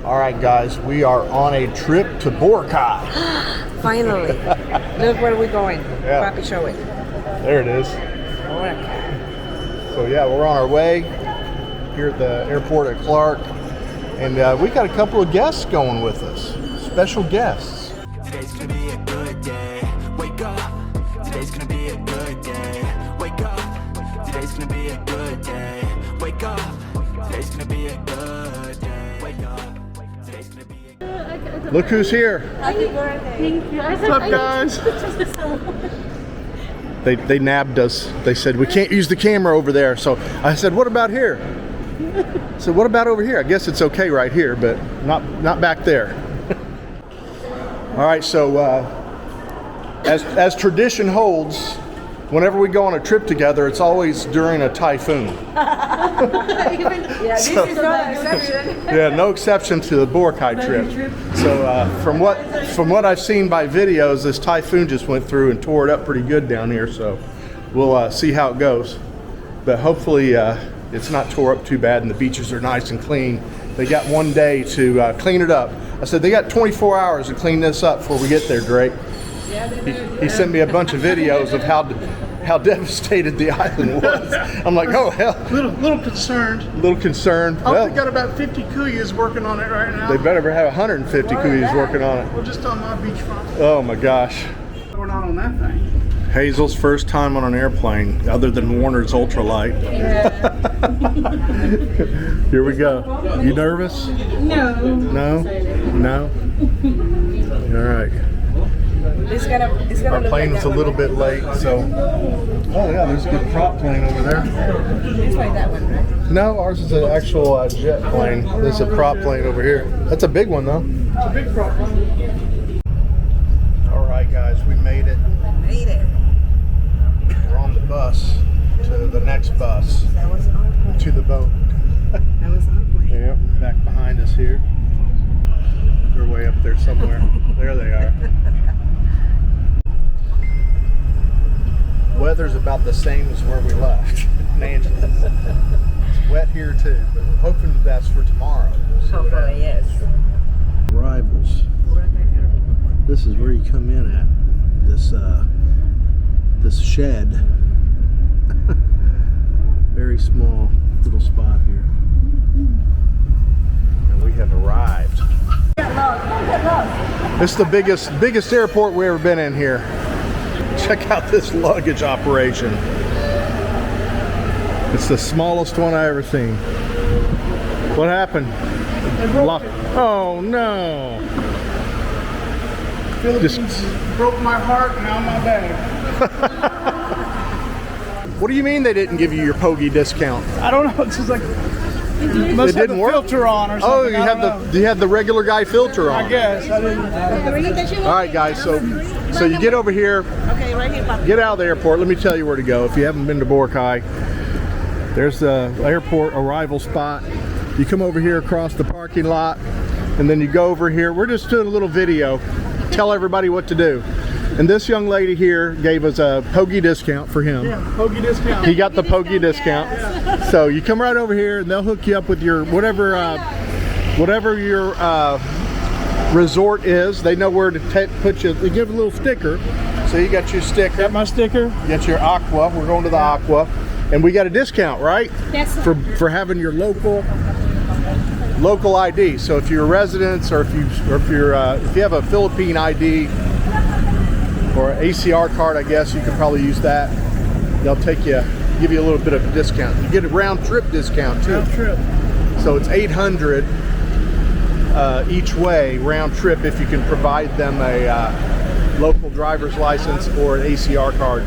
All right, guys, we are on a trip to Boracay. Finally. Look where we're going. Yeah. Papi, show it. There it is. Boracay. So yeah, we're on our way here at the airport at Clark. And we got a couple of guests going with us. Special guests. Today's gonna be a good day. Wake up. Today's gonna be a good day. Wake up. Today's gonna be a good day. Wake up. Today's gonna be a good day. Wake up. Today's gonna be a good day. Look who's here. Happy birthday. Thank you. What's up, guys? They nabbed us. They said, we can't use the camera over there. So I said, what about here? So what about over here? I guess it's okay right here, but not back there. All right, so as tradition holds, whenever we go on a trip together, it's always during a typhoon. This is not an exception. Yeah, no exception to the Boracay trip. So from what I've seen by videos, this typhoon just went through and tore it up pretty good down here. So we'll see how it goes. But hopefully it's not tore up too bad and the beaches are nice and clean. They got one day to clean it up. I said they got 24 hours to clean this up before we get there, Drake. He sent me a bunch of videos of how devastated the island was. I'm like, oh hell. Little concerned. Little concerned. I Well, think they got about 50 kuyas working on it right now. they better have 150 cooties working on it. We're just on my beachfront. Oh my gosh. We're not on that thing. Hazel's first time on an airplane other than Warner's ultralight. Here we go. You nervous? No. No? No? All right. It's gonna Our look plane like was a that little bit late, so. Oh yeah, there's a good prop plane over there. It's like that one, right? No, ours is an actual jet plane. There's a prop plane over here. That's a big one though. It's a big problem. All right, guys, we made it. Made it. We're on the bus to the next bus That was our plane. to the boat. That was our plane. Yep, back behind us here. They're way up there somewhere. There they are. Weather's about the same as where we left in Angeles. It's wet here too, but we're hoping that's for tomorrow. We'll see what Hopefully, yes. happens. Arrivals. This is where you come in at. This shed. Very small little spot here. And we have arrived. This is the biggest airport we've ever been in here. Check out this luggage operation. It's the smallest one I ever seen. What happened? Oh no. Philippines broke my heart, now my bag. What do you mean they didn't give you your Pogi discount? I don't know, it's just like, must have didn't the work? filter on or something. Oh, you had the regular guy filter on. I guess, I didn't. All right, guys. So you get over here. Okay, right here, Papi. Get out of the airport. Let me tell you where to go. If you haven't been to Boracay, there's the airport arrival spot. You come over here across the parking lot, and then you go over here. We're just doing a little video. Tell everybody what to do. And this young lady here gave us a Pogi discount for him. Yeah, Pogi discount. He got the Pogi discount. So you come right over here, and they'll hook you up with your whatever your resort is. They know where to put you. They give a little sticker. So you got your sticker. Got my sticker. You got your Aqua. We're going to the Aqua, and we got a discount, right? Yes. For having your local ID. So if you're a resident, or if you have a Philippine ID or an ACR card, I guess you could probably use that. They'll give you a little bit of a discount. You get a round trip discount too. Round trip. So it's $800 each way round trip if you can provide them a local driver's license or an ACR card.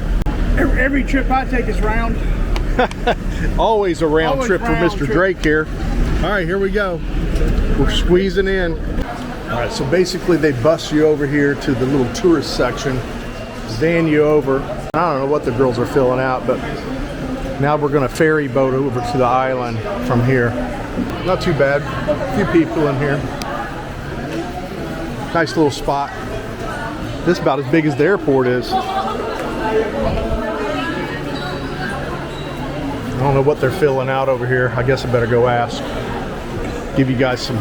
Every trip I take is round. Always a round Always trip for round Mr. trip. Drake here. All right, here we go. We're squeezing in. All right, so basically they bus you over here to the little tourist section, van you over. I don't know what the girls are filling out, but now we're going to ferry boat over to the island from here. Not too bad. A few people in here. Nice little spot. This is about as big as the airport is. I don't know what they're filling out over here. I guess I better go ask. give you guys some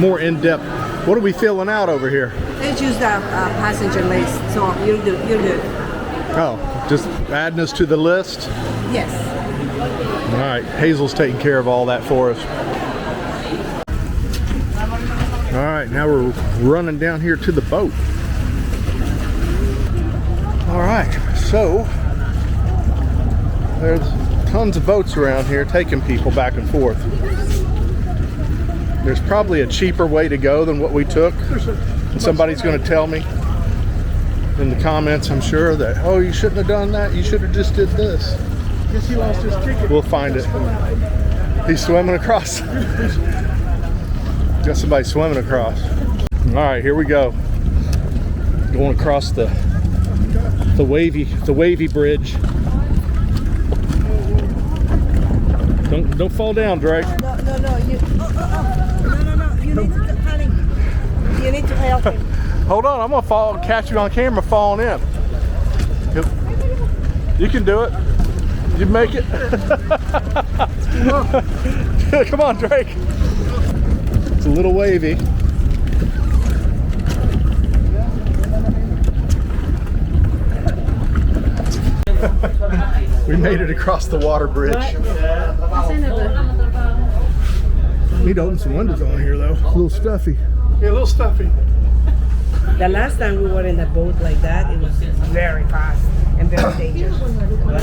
more in-depth. What are we filling out over here? They choose the passenger list, so you're good. Oh, just adding us to the list? Yes. All right, Hazel's taking care of all that for us. All right, now we're running down here to the boat. All right, so there's tons of boats around here taking people back and forth. There's probably a cheaper way to go than what we took. And somebody's going to tell me in the comments, I'm sure, that, oh, you shouldn't have done that. You should have just did this. Guess he lost his ticket. We'll find it. He's swimming across. Got somebody swimming across. All right, here we go. Going across the wavy bridge. Don't fall down, Drake. No. You need to, honey. You need to help him. Hold on, I'm gonna fall, catch you on camera falling in. You can do it. You make it. Come on, Drake. It's a little wavy. We made it across the water bridge. Need to open some windows on here though. A little stuffy. Yeah, a little stuffy. The last time we were in a boat like that, it was very fast and very dangerous.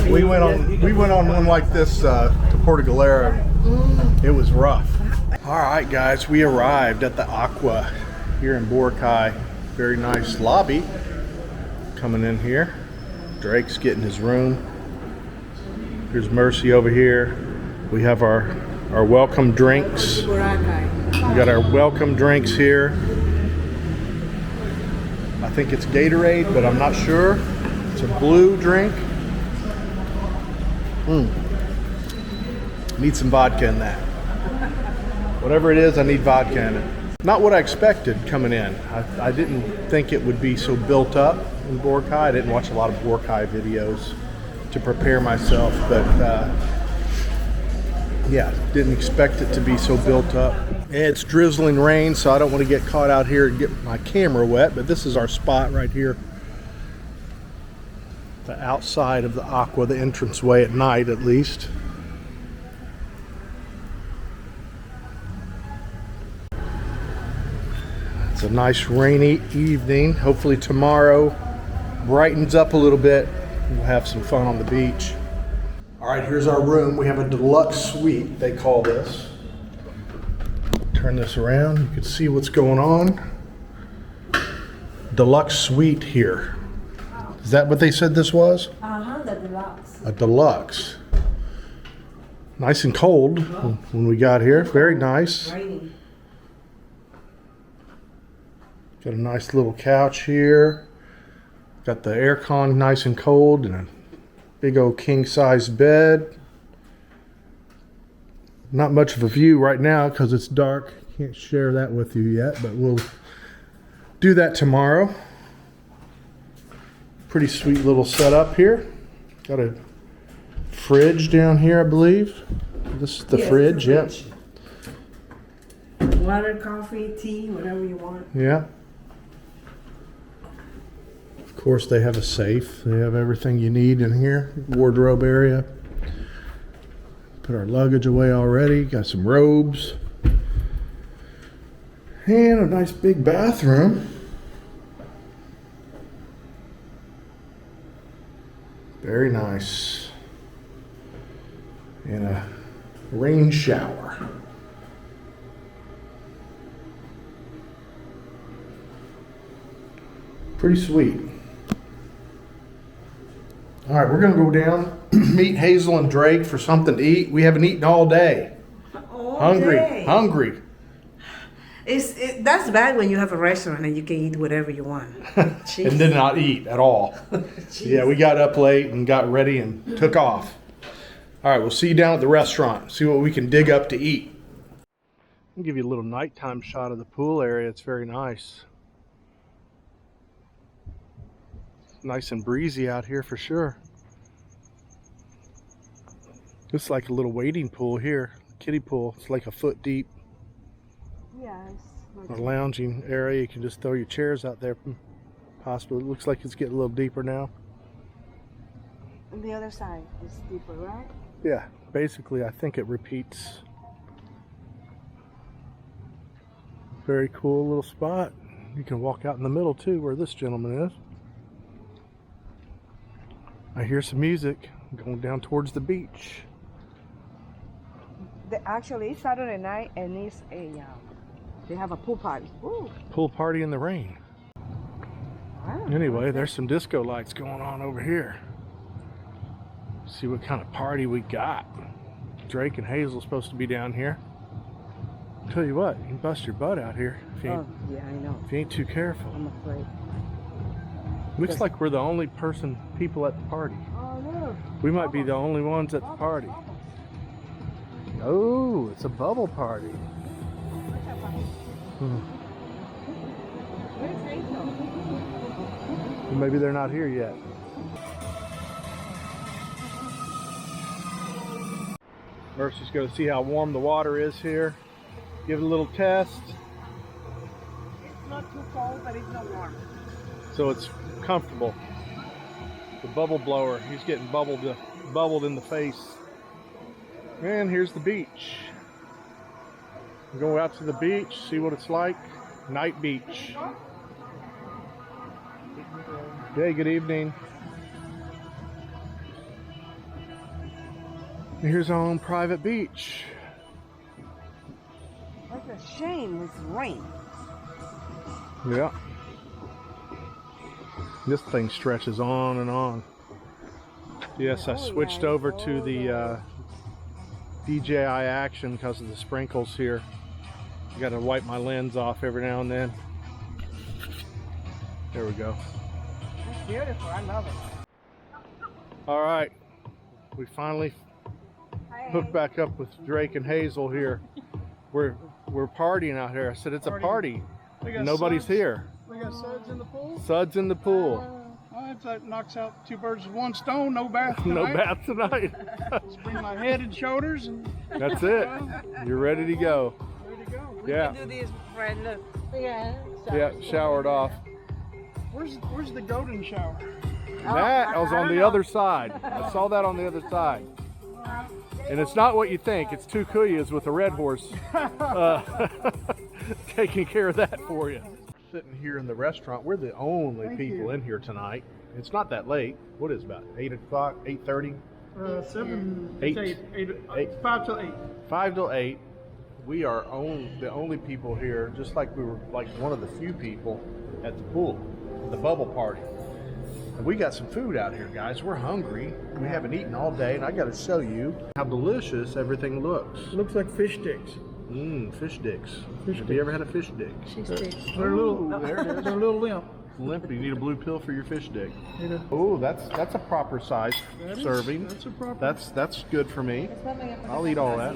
We went on one like this to Puerto Galera. It was rough. All right, guys, we arrived at the Aqua here in Boracay. Very nice lobby. Coming in here. Drake's getting his room. Here's Mercy over here. We have our welcome drinks. Boracay. We got our welcome drinks here. I think it's Gatorade, but I'm not sure. It's a blue drink. Need some vodka in that. Whatever it is, I need vodka in it. Not what I expected coming in. I didn't think it would be so built up in Boracay. I didn't watch a lot of Boracay videos to prepare myself, but yeah, didn't expect it to be so built up. It's drizzling rain, so I don't want to get caught out here and get my camera wet, but this is our spot right here. The outside of the Aqua, the entranceway at night at least. It's a nice rainy evening. Hopefully tomorrow brightens up a little bit. We'll have some fun on the beach. All right, here's our room. We have a deluxe suite, they call this. Turn this around, you can see what's going on. Deluxe suite here. Is that what they said this was? The deluxe. A deluxe. Nice and cold when we got here. Very nice. Raining. Got a nice little couch here. Got the aircon nice and cold and a big old king size bed. Not much of a view right now because it's dark. Can't share that with you yet, but we'll do that tomorrow. Pretty sweet little setup here. Got a fridge down here, I believe. This is the fridge, yep. Water, coffee, tea, whatever you want. Yeah. Of course, they have a safe. They have everything you need in here. Wardrobe area. Put our luggage away already. Got some robes. And a nice big bathroom. Very nice. And a rain shower. Pretty sweet. All right, we're gonna go down, meet Hazel and Drake for something to eat. We haven't eaten all day. Hungry. That's bad when you have a restaurant and you can eat whatever you want. And did not eat at all. Yeah, we got up late and got ready and took off. All right, we'll see you down at the restaurant. See what we can dig up to eat. I'll give you a little nighttime shot of the pool area. It's very nice. Nice and breezy out here for sure. It's like a little wading pool here, kiddie pool. It's like a foot deep. Yeah, it's like A lounging area. You can just throw your chairs out there. Possibly. It looks like it's getting a little deeper now. on the other side. It's deeper, right? Yeah, basically I think it repeats. Very cool little spot. You can walk out in the middle too, where this gentleman is. I hear some music going down towards the beach. Actually, it's Saturday night and it's a they have a pool party. Ooh. Pool party in the rain. Wow. Anyway, there's some disco lights going on over here. See what kind of party we got. Drake and Hazel's supposed to be down here. Tell you what, you can bust your butt out here if you ain't, Oh, yeah, I know. if you ain't too careful. I'm afraid. Looks like we're the only people at the party. Oh no. We might be the only ones at the party. Oh, it's a bubble party. Where's Hazel? Maybe they're not here yet. Mercy's going to see how warm the water is here. Give it a little test. It's not too cold, but it's not warm. So it's comfortable. The bubble blower, he's getting bubbled in the face. And here's the beach. Go out to the beach, see what it's like. Night beach. Hey, good evening. Here's our own private beach. What a shame it's rain. Yeah. This thing stretches on and on. Yes, I switched over to the DJI Action because of the sprinkles here. I got to wipe my lens off every now and then. There we go. It's beautiful. I love it. All right, we finally hooked back up with Drake and Hazel here. We're partying out here. I said it's a party. Nobody's here. We got suds in the pool. Suds in the pool. That knocks out two birds with one stone. No bath tonight. No bath tonight. Just bring my head and shoulders and That's it. You're ready to go. ready to go. Yeah. Do this, friend. Look. Yeah. Yeah, showered off. Where's the golden shower? That was on the other side. I saw that on the other side. And it's not what you think. It's two kuyas with a red horse taking care of that for you. Sitting here in the restaurant. We're the only people in here tonight. It's not that late. What is it, about 8 o'clock, 8:30? 7, Eight. 5 till 8. 5 till 8. We are the only people here, just like we were like one of the few people at the pool, the bubble party. And we got some food out here, guys. We're hungry. We haven't eaten all day, and I got to show you how delicious everything looks. Looks like fish sticks. Fish sticks. Have you ever had a fish stick? They're a little. There it is. They're a little limp. Limp. You need a blue pill for your fish stick. Oh, that's a proper size serving. That's a proper. That's good for me. I'll eat all that.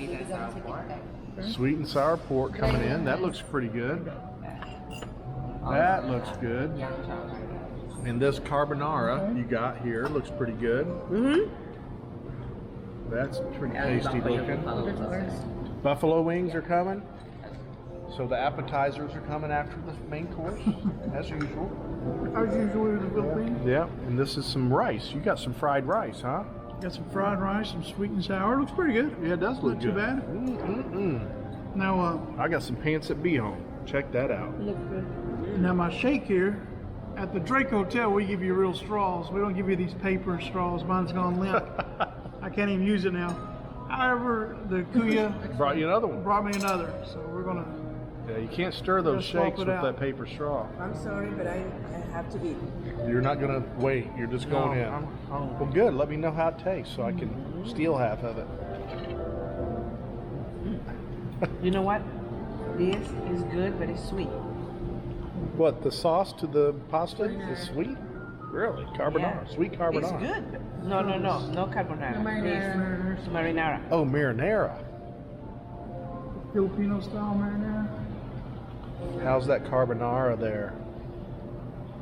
Sweet and sour pork coming in. That looks pretty good. That looks good. And this carbonara you got here looks pretty good. That's pretty tasty looking. Buffalo wings are coming. So the appetizers are coming after the main course, as usual. As usual in the Philippines. Yeah, and this is some rice. You got some fried rice, huh? Got some fried rice, some sweet and sour. Looks pretty good. Yeah, it does look Not too good. bad. Now, I got some pants at Be Home. Check that out. now my shake here. At the Drake Hotel, we give you real straws. We don't give you these paper straws. Mine's gone limp. I can't even use it now. However, the Kuya Brought you another one. brought me another, so we're gonna. Yeah, you can't stir those Just swap shakes it with out. that paper straw. I'm sorry, but I have to be. You're not gonna wait. You're just going in. Well, good. Let me know how it tastes so I can steal half of it. You know what? This is good, but it's sweet. What, the sauce to the pasta is sweet? Really? Carbonara? Yeah. Sweet carbonara? It's good. No carbonara. Marinara. It's marinara. Oh, marinara. Filipino style marinara. How's that carbonara there?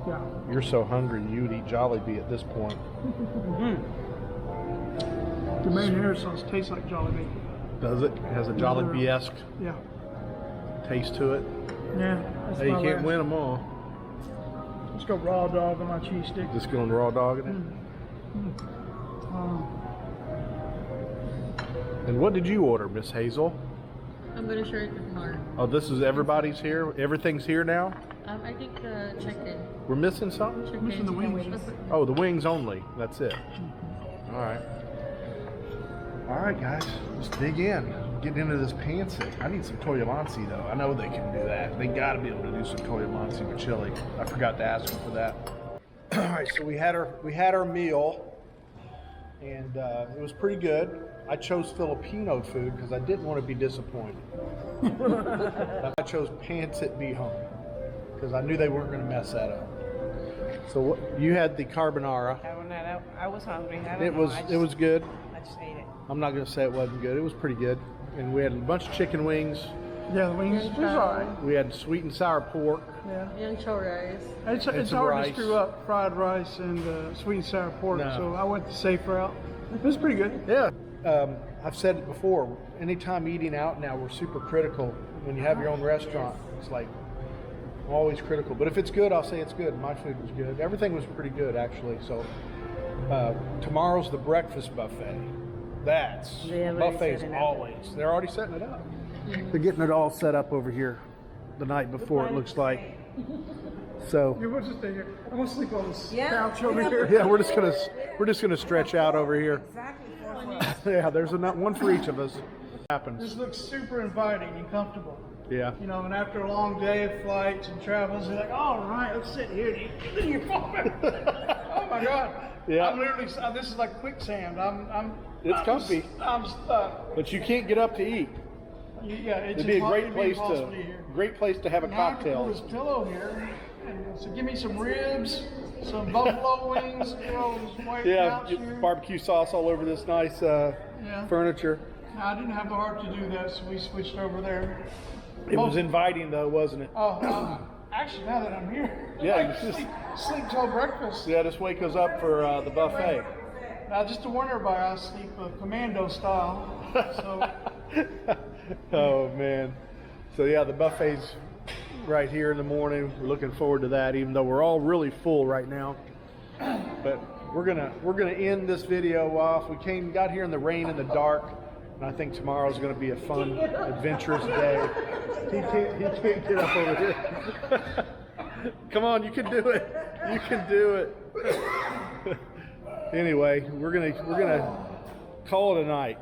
Yeah. You're so hungry you would eat Jollibee at this point. The marinara sauce tastes like Jollibee. Does it? It has a Jollibee-esque. Yeah. taste to it. Yeah. That's Hey, you my can't last. win them all. Let's go raw dog on my cheese stick. Just going raw dogging it. And what did you order, Miss Hazel? I'm gonna share it with Mark. Oh, this is everybody's here? Everything's here now? I think the chicken. We're missing something? Chicken. Missing the wings. Oh, the wings only. That's it. All right. All right, guys. Let's dig in. Getting into this pancit. I need some toyomansi, though. I know they can do that. They got to be able to do some toyomansi with chili. I forgot to ask them for that. All right, so we had our meal, and it was pretty good. I chose Filipino food because I didn't want to be disappointed. I chose pancit bihon because I knew they weren't going to mess that up. So what, you had the carbonara. I was hungry. It was good. I just ate it. I'm not going to say it wasn't good. It was pretty good. And we had a bunch of chicken wings. Yeah, the wings was alright. We had sweet and sour pork. Yeah. And chow rice. It's some hard rice. to screw up fried rice and sweet and sour pork, No. so I went the safe route. It was pretty good. Yeah. I've said it before. Anytime eating out now, we're super critical. When you have your own restaurant, it's like I'm always critical. But if it's good, I'll say it's good. My food was good. Everything was pretty good, actually. So tomorrow's the breakfast buffet. That's They already buffets set it up. always. They're already setting it up. They're getting it all set up over here the night before, it looks like. So Yeah, we'll just stay here. I'm gonna sleep on this Yeah. couch over here. yeah, we're just gonna stretch out over here. Exactly. Yeah, there's one for each of us. This Happens. looks super inviting and comfortable. Yeah. You know, and after a long day of flights and travels, you're like, all right, let's sit here and eat. Then you fall back. Oh my God. Yeah. I'm literally, this is like quicksand. It's comfy. I'm stuck. But you can't get up to eat. Yeah, it's It'd be a great it'd be place impossible to hear. have a Now I can pull cocktail. this pillow here, and so give me some ribs, some buffalo wings, you know, this white Yeah, couch here. barbecue sauce all over this nice furniture. I didn't have the heart to do that, so we switched over there. It was inviting though, wasn't it? Oh, actually, now that I'm here, Yeah, I you just- sleep till breakfast. Yeah, just wake us up for the buffet. Now, just to warn everybody, I sleep commando style. So, Oh man. So yeah, the buffet's right here in the morning. We're looking forward to that, even though we're all really full right now. But we're gonna end this video off. We got here in the rain and the dark, and I think tomorrow's gonna be a fun, adventurous day. He can't get up over here. Come on, you can do it. You can do it. Anyway, we're gonna call it a night.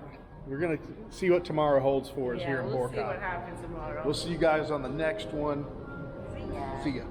We're gonna see what tomorrow holds for us here in We'll see what Boracay. happens tomorrow. We'll see you guys on the next one. See ya.